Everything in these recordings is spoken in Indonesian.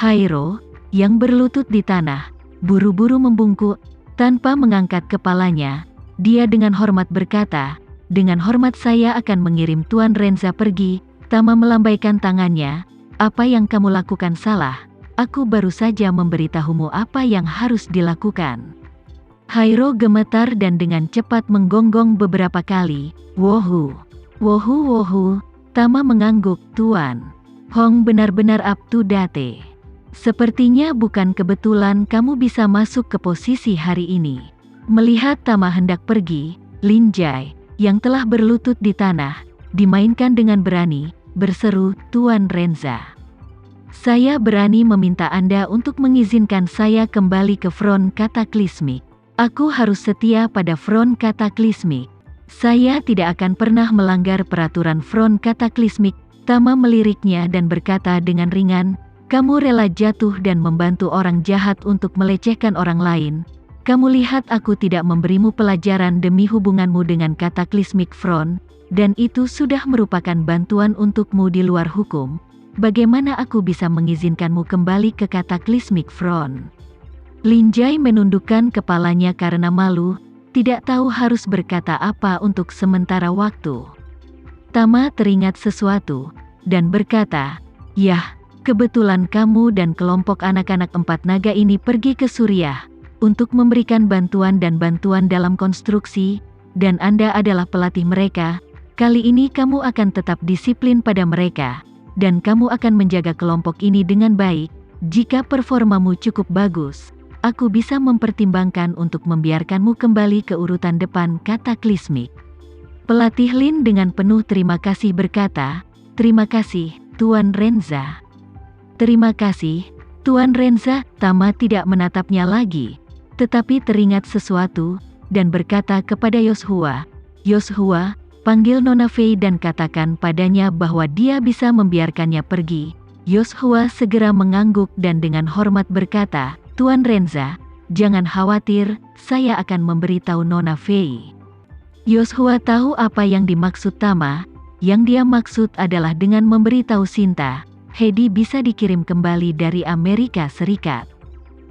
Hairo, yang berlutut di tanah, buru-buru membungkuk, tanpa mengangkat kepalanya. Dia dengan hormat berkata, "Dengan hormat saya akan mengirim Tuan Renza pergi." Tama melambaikan tangannya, "Apa yang kamu lakukan salah? Aku baru saja memberitahumu apa yang harus dilakukan." Hairo gemetar dan dengan cepat menggonggong beberapa kali, "Wohu, wohu, wohu." Tama mengangguk, "Tuan Hong benar-benar up to date. Sepertinya bukan kebetulan kamu bisa masuk ke posisi hari ini." Melihat Tama hendak pergi, Lin Jai, yang telah berlutut di tanah, dimainkan dengan berani, berseru, "Tuan Renza, saya berani meminta Anda untuk mengizinkan saya kembali ke front kataklismik. Aku harus setia pada front kataklismik. Saya tidak akan pernah melanggar peraturan front kataklismik." Tama meliriknya dan berkata dengan ringan, "Kamu rela jatuh dan membantu orang jahat untuk melecehkan orang lain. Kamu lihat aku tidak memberimu pelajaran demi hubunganmu dengan kataklismik front, dan itu sudah merupakan bantuan untukmu di luar hukum. Bagaimana aku bisa mengizinkanmu kembali ke kataklismik front?" Lin Jai menundukkan kepalanya karena malu, tidak tahu harus berkata apa untuk sementara waktu. Tama teringat sesuatu, dan berkata, "Yah, kebetulan kamu dan kelompok anak-anak empat naga ini pergi ke Suriah untuk memberikan bantuan dalam konstruksi, dan Anda adalah pelatih mereka. Kali ini kamu akan tetap disiplin pada mereka, dan kamu akan menjaga kelompok ini dengan baik. Jika performamu cukup bagus, aku bisa mempertimbangkan untuk membiarkanmu kembali ke urutan depan kataklismik." Pelatih Lin dengan penuh terima kasih berkata, "Terima kasih, Tuan Renza." "Terima kasih, Tuan Renza." Tama tidak menatapnya lagi, tetapi teringat sesuatu, dan berkata kepada Yoshua, "Yoshua, panggil Nona Fei dan katakan padanya bahwa dia bisa membiarkannya pergi." Yoshua segera mengangguk dan dengan hormat berkata, "Tuan Renza, jangan khawatir, saya akan memberitahu Nona Fei." Yoshua tahu apa yang dimaksud Tama. Yang dia maksud adalah dengan memberitahu Sinta, Hedi bisa dikirim kembali dari Amerika Serikat.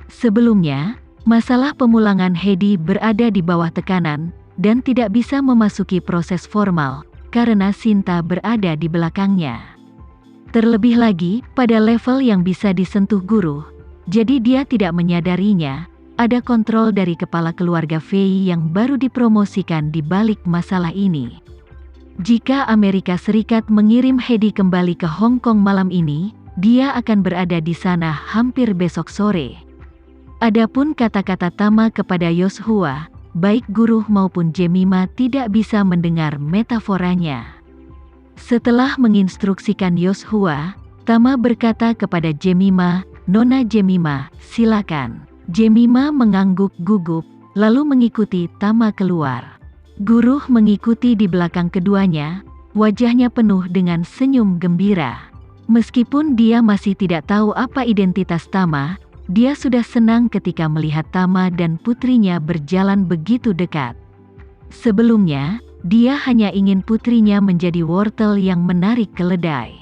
Sebelumnya, masalah pemulangan Hedi berada di bawah tekanan, dan tidak bisa memasuki proses formal, karena Sinta berada di belakangnya. Terlebih lagi, pada level yang bisa disentuh guru, jadi dia tidak menyadarinya, ada kontrol dari kepala keluarga Fei yang baru dipromosikan di balik masalah ini. Jika Amerika Serikat mengirim Hedi kembali ke Hong Kong malam ini, dia akan berada di sana hampir besok sore. Adapun kata-kata Tama kepada Yoshua, baik guru maupun Jemima tidak bisa mendengar metaforanya. Setelah menginstruksikan Yoshua, Tama berkata kepada Jemima, "Nona Jemima, silakan." Jemima mengangguk gugup, lalu mengikuti Tama keluar. Guru mengikuti di belakang keduanya, wajahnya penuh dengan senyum gembira. Meskipun dia masih tidak tahu apa identitas Tama, dia sudah senang ketika melihat Tama dan putrinya berjalan begitu dekat. Sebelumnya, dia hanya ingin putrinya menjadi wortel yang menarik keledai.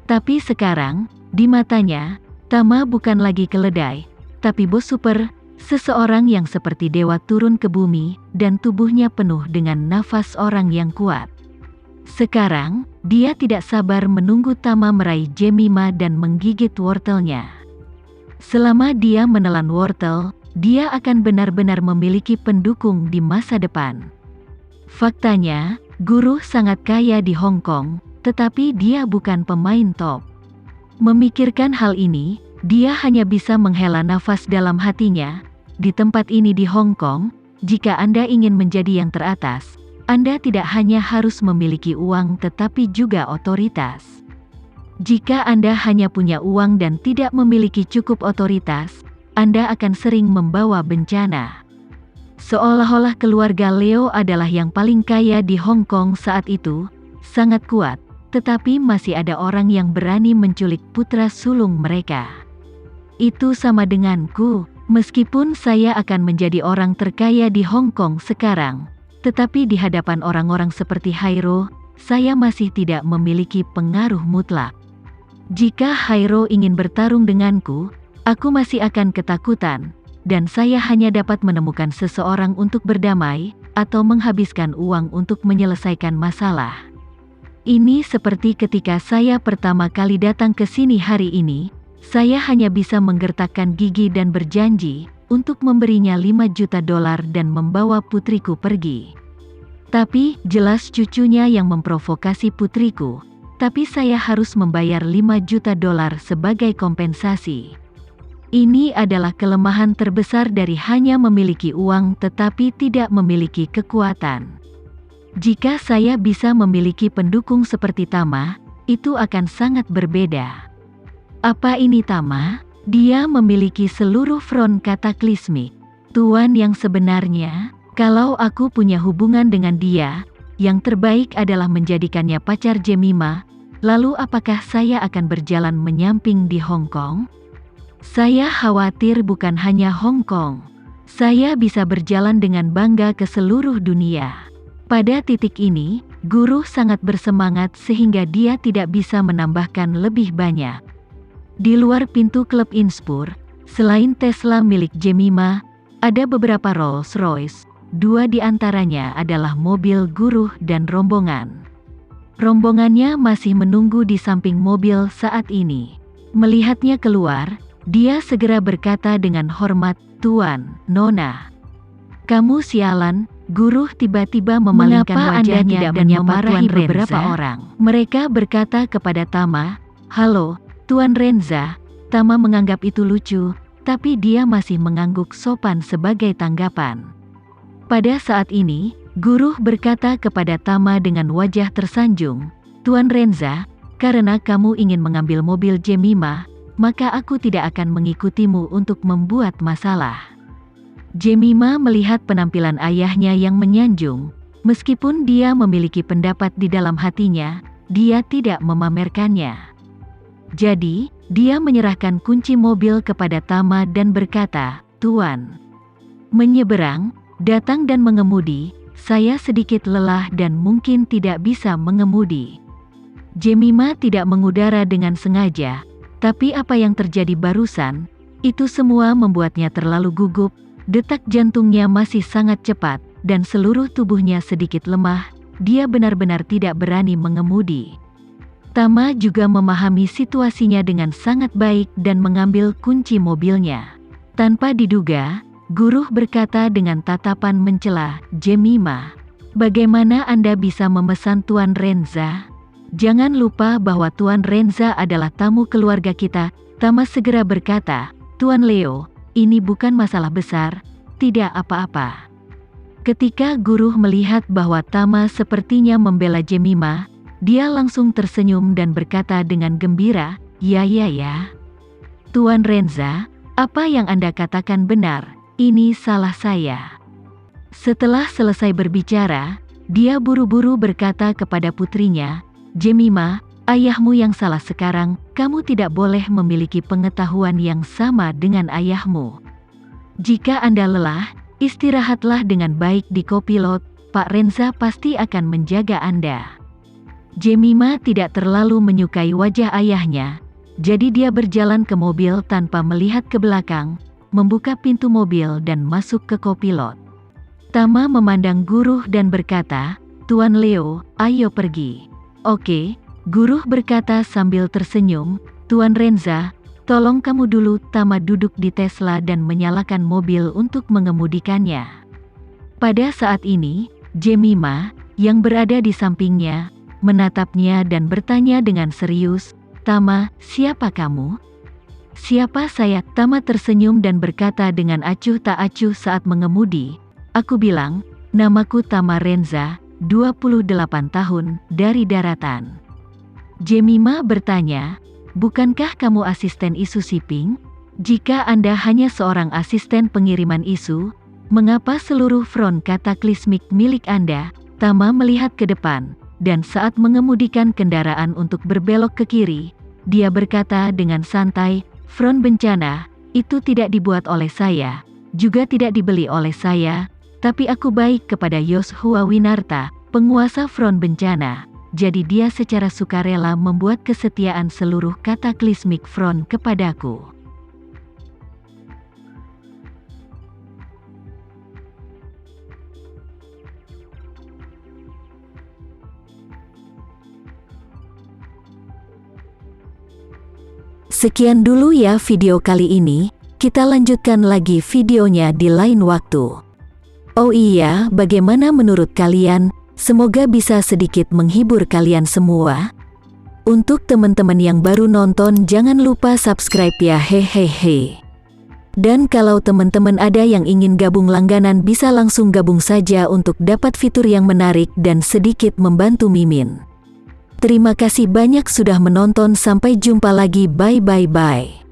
Tapi sekarang, di matanya, Tama bukan lagi keledai, tapi bos super, seseorang yang seperti dewa turun ke bumi, dan tubuhnya penuh dengan nafas orang yang kuat. Sekarang, dia tidak sabar menunggu Tama meraih Jemima dan menggigit wortelnya. Selama dia menelan wortel, dia akan benar-benar memiliki pendukung di masa depan. Faktanya, guru sangat kaya di Hong Kong, tetapi dia bukan pemain top. Memikirkan hal ini, dia hanya bisa menghela nafas dalam hatinya. Di tempat ini di Hong Kong, jika Anda ingin menjadi yang teratas, Anda tidak hanya harus memiliki uang tetapi juga otoritas. Jika Anda hanya punya uang dan tidak memiliki cukup otoritas, Anda akan sering membawa bencana. Seolah-olah keluarga Leo adalah yang paling kaya di Hong Kong saat itu, sangat kuat, tetapi masih ada orang yang berani menculik putra sulung mereka. Itu sama denganku. Meskipun saya akan menjadi orang terkaya di Hong Kong sekarang, tetapi di hadapan orang-orang seperti Hairo, saya masih tidak memiliki pengaruh mutlak. Jika Hairo ingin bertarung denganku, Aku masih akan ketakutan, dan saya hanya dapat menemukan seseorang untuk berdamai, atau menghabiskan uang untuk menyelesaikan masalah. Ini seperti ketika saya pertama kali datang ke sini hari ini, saya hanya bisa menggertakkan gigi dan berjanji untuk memberinya $5 juta dan membawa putriku pergi. Tapi, jelas cucunya yang memprovokasi putriku, tapi saya harus membayar $5 juta sebagai kompensasi. Ini adalah kelemahan terbesar dari hanya memiliki uang tetapi tidak memiliki kekuatan. Jika saya bisa memiliki pendukung seperti Tama, itu akan sangat berbeda. Apa ini Tama? Dia memiliki seluruh front kataklismik. Tuan yang sebenarnya, kalau aku punya hubungan dengan dia, yang terbaik adalah menjadikannya pacar Jemima, lalu apakah saya akan berjalan menyamping di Hong Kong? Saya khawatir bukan hanya Hong Kong. Saya bisa berjalan dengan bangga ke seluruh dunia. Pada titik ini, guru sangat bersemangat sehingga dia tidak bisa menambahkan lebih banyak. Di luar pintu klub Inspur, selain Tesla milik Jemima, ada beberapa Rolls-Royce. 2 di antaranya adalah mobil guru dan rombongan. Rombongannya masih menunggu di samping mobil saat ini. Melihatnya keluar, dia segera berkata dengan hormat, "Tuan, Nona." "Kamu sialan," guru tiba-tiba memalingkan wajahnya dan memarahi beberapa orang. Mereka berkata kepada Tama, "Halo, Tuan Renza." Tama menganggap itu lucu, tapi dia masih mengangguk sopan sebagai tanggapan. Pada saat ini, guru berkata kepada Tama dengan wajah tersanjung, "Tuan Renza, karena kamu ingin mengambil mobil Jemima, maka aku tidak akan mengikutimu untuk membuat masalah." Jemima melihat penampilan ayahnya yang menyanjung. Meskipun dia memiliki pendapat di dalam hatinya, dia tidak memamerkannya. Jadi, dia menyerahkan kunci mobil kepada Tama dan berkata, "Tuan." Menyeberang, datang dan mengemudi, saya sedikit lelah dan mungkin tidak bisa mengemudi. Jemima tidak mengudara dengan sengaja, tapi apa yang terjadi barusan, itu semua membuatnya terlalu gugup, detak jantungnya masih sangat cepat, dan seluruh tubuhnya sedikit lemah, dia benar-benar tidak berani mengemudi. Tama juga memahami situasinya dengan sangat baik dan mengambil kunci mobilnya. Tanpa diduga, guru berkata dengan tatapan mencela, "Jemima, bagaimana Anda bisa memesan Tuan Renza? Jangan lupa bahwa Tuan Renza adalah tamu keluarga kita." Tama segera berkata, "Tuan Leo, ini bukan masalah besar, tidak apa-apa." Ketika guru melihat bahwa Tama sepertinya membela Jemima, dia langsung tersenyum dan berkata dengan gembira, "Ya. Tuan Renza, apa yang Anda katakan benar. Ini salah saya." Setelah selesai berbicara, dia buru-buru berkata kepada putrinya, "Jemima, ayahmu yang salah sekarang, kamu tidak boleh memiliki pengetahuan yang sama dengan ayahmu. Jika Anda lelah, istirahatlah dengan baik di kopilot, Pak Renza pasti akan menjaga Anda." Jemima tidak terlalu menyukai wajah ayahnya, jadi dia berjalan ke mobil tanpa melihat ke belakang, membuka pintu mobil dan masuk ke kopilot. Tama memandang guru dan berkata, "Tuan Leo, ayo pergi." "Oke," guru berkata sambil tersenyum, "Tuan Renza, tolong kamu dulu." Tama duduk di Tesla dan menyalakan mobil untuk mengemudikannya. Pada saat ini, Jemima, yang berada di sampingnya, menatapnya dan bertanya dengan serius, "Tama, siapa kamu?" "Siapa saya?" Tama tersenyum dan berkata dengan acuh tak acuh saat mengemudi, "Aku bilang, namaku Tama Renza, 28 tahun, dari daratan." Jemima bertanya, "Bukankah kamu asisten isu shipping? Jika Anda hanya seorang asisten pengiriman isu, mengapa seluruh front kataklismik milik Anda?" Tama melihat ke depan, dan saat mengemudikan kendaraan untuk berbelok ke kiri, dia berkata dengan santai, "Front bencana, itu tidak dibuat oleh saya, juga tidak dibeli oleh saya, tapi aku baik kepada Yoshua Winarta, penguasa front bencana, jadi dia secara sukarela membuat kesetiaan seluruh kataklismik front kepadaku." Sekian dulu ya video kali ini, kita lanjutkan lagi videonya di lain waktu. Oh iya, bagaimana menurut kalian? Semoga bisa sedikit menghibur kalian semua. Untuk teman-teman yang baru nonton, jangan lupa subscribe ya, hehehe. Dan kalau teman-teman ada yang ingin gabung langganan, bisa langsung gabung saja untuk dapat fitur yang menarik dan sedikit membantu Mimin. Terima kasih banyak sudah menonton, sampai jumpa lagi, bye.